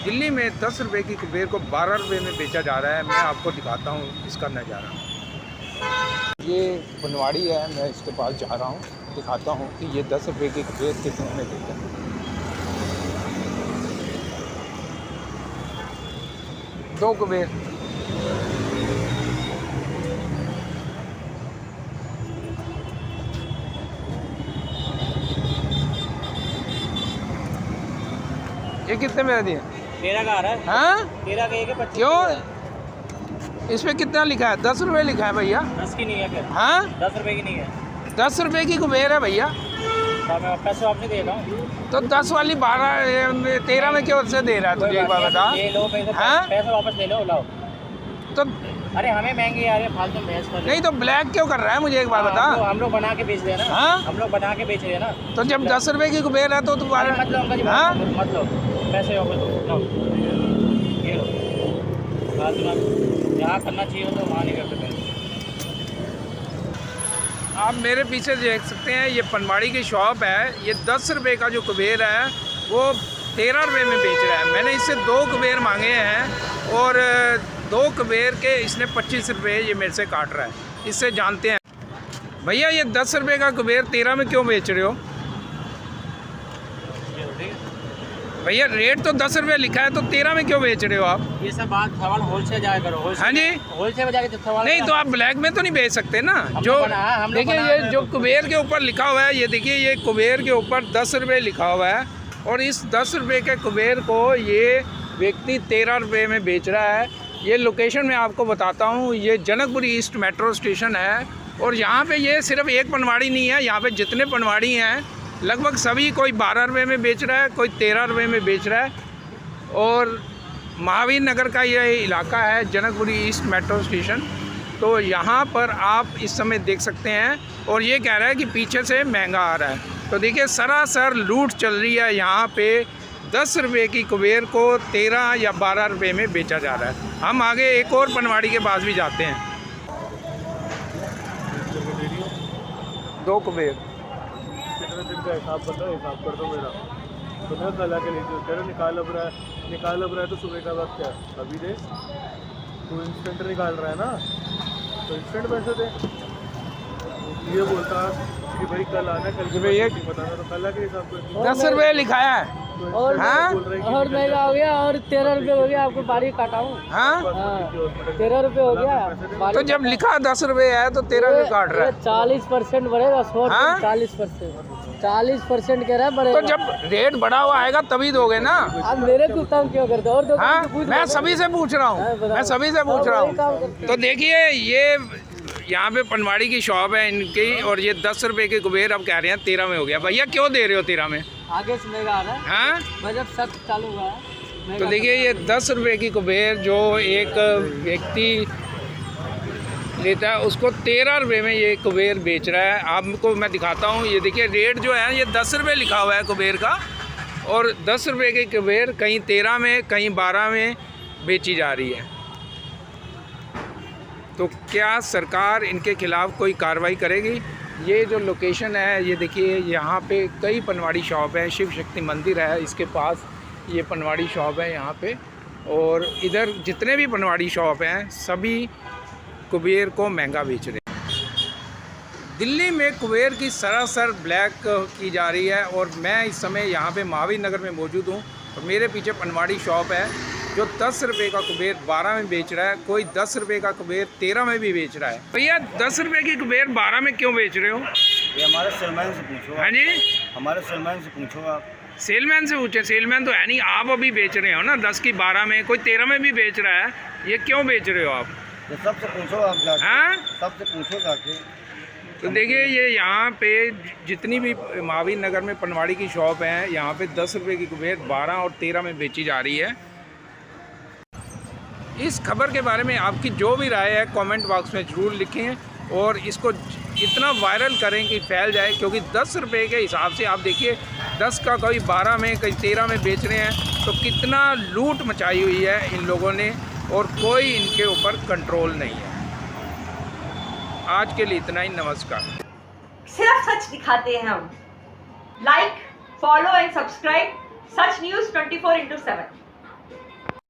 दिल्ली में 10 रुपये की कुबेर को 12 रुपये में बेचा जा रहा है। मैं आपको दिखाता हूँ इसका नज़ारा। ये बनवाड़ी है, मैं इसके पास जा रहा हूँ, दिखाता हूँ कि ये 10 रुपये की कुबेर कितने में देता है। दो कुबेर ये कितने में दिए? 13 का आ रहा है। हाँ 13 का एक है 25। क्यों इस पे कितना लिखा है? 10 रुपये लिखा है भैया। 10 की नहीं है फिर। हाँ 10 रुपए की नहीं है। 10 रुपये की कुबेर है भैया। तो मैं पैसे वापस दे रहा हूँ। तो 10 वाली 13 में क्यों से दे रहा है तुझे? एक बार बता। ये लो पैसे, हाँ? पैसे वापस ले लो, लाओ। तो अरे हमें महंगे आ रहे हैं, फालतू बहस कर रहे नहीं तो ब्लैक क्यों कर रहा है मुझे एक बार बता। हम लोग बना के बेच रहे हैं ना। हाँ? हम लोग बना के बेच रहे हैं ना। तो जब 10 रुपये की कुबेर है तो तुम्हारे मत लो अंकल जी, हाँ? मत लो, पैसे वापस दो, ये लो। जहाँ करना चाहिए तो वहाँ नहीं करते पैसे। आप मेरे पीछे देख सकते हैं, ये पनवाड़ी की शॉप है। ये 10 रुपये का जो कुबेर है वो 13 रुपये में बेच रहा है। मैंने इससे 2 कुबेर मांगे हैं और 2 कुबेर के इसने 25 रुपये ये मेरे से काट रहा है। इससे जानते हैं भैया ये 10 रुपये का कुबेर 13 में क्यों बेच रहे हो? भैया रेट तो 10 रुपये लिखा है तो 13 में क्यों बेच रहे हो आप? ये सब बात सवाल होलसेल जाया करो। हाँ जी, होलसेल में जाके सवाल नहीं तो आप ब्लैक में तो नहीं बेच सकते ना। जो देखिए ये जो कुबेर के ऊपर लिखा हुआ है, ये देखिए ये कुबेर के ऊपर 10 रुपये लिखा हुआ है और इस 10 रुपये के कुबेर को ये व्यक्ति 13 रुपये में बेच रहा है। ये लोकेशन मैं आपको बताता हूँ, ये जनकपुरी ईस्ट मेट्रो स्टेशन है और यहाँ पे ये सिर्फ एक पनवाड़ी नहीं है, यहाँ पे जितने पनवाड़ी हैं लगभग सभी कोई 12 रुपये में बेच रहा है, कोई 13 रुपये में बेच रहा है। और महावीर नगर का ये इलाका है जनकपुरी ईस्ट मेट्रो स्टेशन, तो यहाँ पर आप इस समय देख सकते हैं। और ये कह रहा है कि पीछे से महंगा आ रहा है। तो देखिए सरासर लूट चल रही है यहाँ पे। 10 रुपये की कुबेर को 13 या 12 रुपये में बेचा जा रहा है। हम आगे एक और पनवाड़ी के पास भी जाते हैं। 2 कुबेर का हिसाब बता, हिसाब कर दो मेरा। तो मैं कल आके लीजिए, कह रहे निकाल अब रहा है तो सुबह का वक्त क्या है? अभी दे, तू इंस्टेंट निकाल रहा है ना, तो इंस्टेंट पैसे दे। ये बोलता कि भाई कल आना, कल की भैया बताना, तो कल आके हिसाब कर। 10 रुपये लिखा है और हाँ? और महंगा हो गया और 13 रुपये हो गया। आपको बारी काटा हूँ। हाँ 13 रुपये हो गया। तो जब लिखा 10 रुपये है तो 13 क्यों काट रहा है? 40% बढ़ेगा। 40% कह रहा है बढ़ेगा। तो जब रेट बढ़ा हुआ आएगा तभी दोगे ना। आप मेरे को काम क्यों करते हो? और हाँ मैं सभी से पूछ रहा हूँ, मैं सभी से पूछ रहा हूँ। तो देखिए ये यहाँ पे पनवाड़ी की शॉप है इनकी और ये 10 रुपये के कुबेर अब कह रहे हैं 13 में हो गया। भैया क्यों दे रहे हो 13 में? आगे से महंगा आ रहा है। हाँ बजट सब चालू हुआ है। तो देखिए ये 10 रुपये की कुबेर जो एक व्यक्ति लेता है उसको 13 रुपये में ये कुबेर बेच रहा है। आपको मैं दिखाता हूँ, ये देखिए रेट जो है ये 10 रुपये लिखा हुआ है कुबेर का और 10 रुपये की कुबेर कहीं 13 में कहीं 12 में बेची जा रही है। तो क्या सरकार इनके खिलाफ़ कोई कार्रवाई करेगी? ये जो लोकेशन है ये देखिए, यहाँ पे कई पनवाड़ी शॉप है, शिव शक्ति मंदिर है इसके पास, ये पनवाड़ी शॉप है यहाँ पे। और इधर जितने भी पनवाड़ी शॉप हैं सभी कुबेर को महंगा बेच रहे हैं। दिल्ली में कुबेर की सरासर ब्लैक की जा रही है और मैं इस समय यहाँ पे महावीर नगर में मौजूद हूँ और मेरे पीछे पनवाड़ी शॉप है जो 10 रुपये का कुबेर 12 में बेच रहा है, कोई 10 रुपये का कुबेर 13 में भी बेच रहा है। भैया 10 रुपये की कुबेर 12 में क्यों बेच रहे हो? ये हमारे सेलमैन से पूछो। हाँ जी, हमारे सेलमैन से पूछो आप। सेलमैन से पूछे? सेलमैन तो है नहीं, आप अभी बेच रहे हो ना 10 की 12 में, कोई 13 में भी बेच रहा है, ये क्यों बेच रहे हो आप? तो सबसे पूछो आप जाके। हाँ सबसे पूछो जाके। तो देखिए ये यहाँ पे जितनी भी महावीर नगर में पनवाड़ी की शॉप है यहाँ पे 10 रुपये की कुबेर 12 और 13 में बेची जा रही है। इस खबर के बारे में आपकी जो भी राय है कमेंट बॉक्स में ज़रूर लिखें और इसको इतना वायरल करें कि फैल जाए, क्योंकि 10 रुपये के हिसाब से आप देखिए 10 का कोई 12 में कोई 13 में बेच रहे हैं, तो कितना लूट मचाई हुई है इन लोगों ने और कोई इनके ऊपर कंट्रोल नहीं है। आज के लिए इतना ही, नमस्कार। सिर्फ सच दिखाते हैं हम। Like, follow and subscribe such news 24/7।